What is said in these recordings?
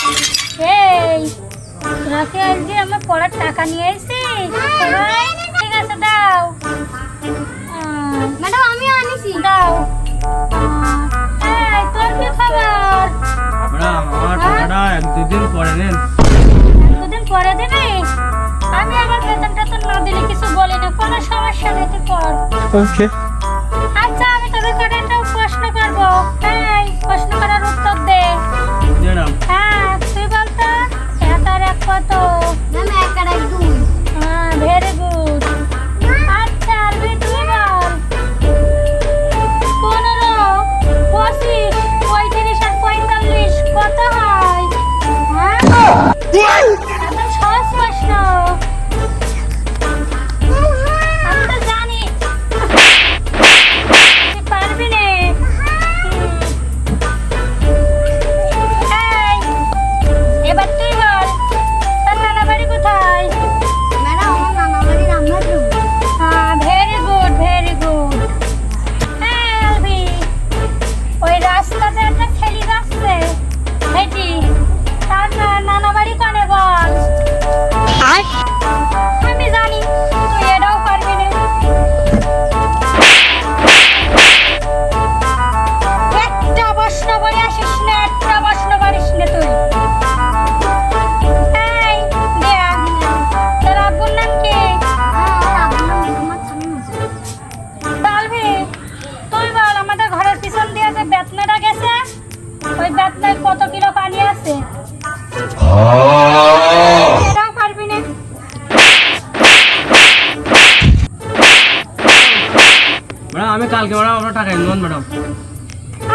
এই রাতে আজকে আমার পড়ার টাকা নিয়ে এসেছিস? ঠিক আছে দাও। ম্যাডাম আমি আনিছি। দাও। এই তোর কি খবর? ম্যাডাম আমার টাকাটা 1-2 দিন পরে নেন। 2 দিন পরে দিবি? আমি আমার বেতনটা তো না দিলে কিছু বলি না, কোনো সমস্যা নেই, তুই কর। ওকে। আচ্ছা আমি তোকে কয়েকটা প্রশ্ন করবো, এই প্রশ্ন করার উত্তর দে। ম্যাডাম হ্যাঁ তুই বলতো 1 আর 1 কত? ম্যাম 1 আর 1 2। হ্যাঁ ভেরি গুড। আচ্ছা আলবি তুই বল 15, 25, 35 আর 45 কত হয়? হ্যাঁ একদম সহজ প্রশ্ন, আমি তো জানি তুই পারবি রে। এই এবার তুই বল তোর নানা বাড়ি কোথায়? ম্যাডাম আমার নানা বাড়ি রামনাথপুর। হ্যাঁ ভেরি গুড ভেরি গুড। হ্যাঁ আলবি ওই রাস্তাতে একটা ছেলে যাচ্ছে হেঁটি, তার নানা বাড়ি কানে বল। আমি জানি তুই এটাও পারবি না। একটা প্রশ্ন বলে আসিস না, একটা প্রশ্ন পারিস না তুই। এই দেখ তোর আব্বুর নাম কি? আমার আব্বুর নাম মোহাম্মদ শামীম হোসেন। তালবি তুই বল আমাদের ঘরের পিছন দিয়ে যে বেতনাটা গেছে ওই বেতনায় কত কিলো পানি আছে? এটাও পারবি না। ম্যাডাম আমি কালকে ম্যাডাম আপনার টাকা নেন ম্যাডাম।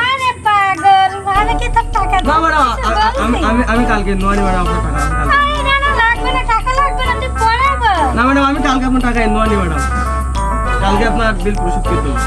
আরে পাগল, আমি কি তোর টাকা না দেবো? ম্যাডাম আমি আমি আমি কালকে নেন ম্যাডাম আপনার টাকা। আরে না না লাগবে না, টাকা লাগবে না, তুই পরে বল। না ম্যাডাম আমি কালকে আপনার টাকা নেন ম্যাডাম, কালকে আপনার বিল পরিশোধ করতে হবে।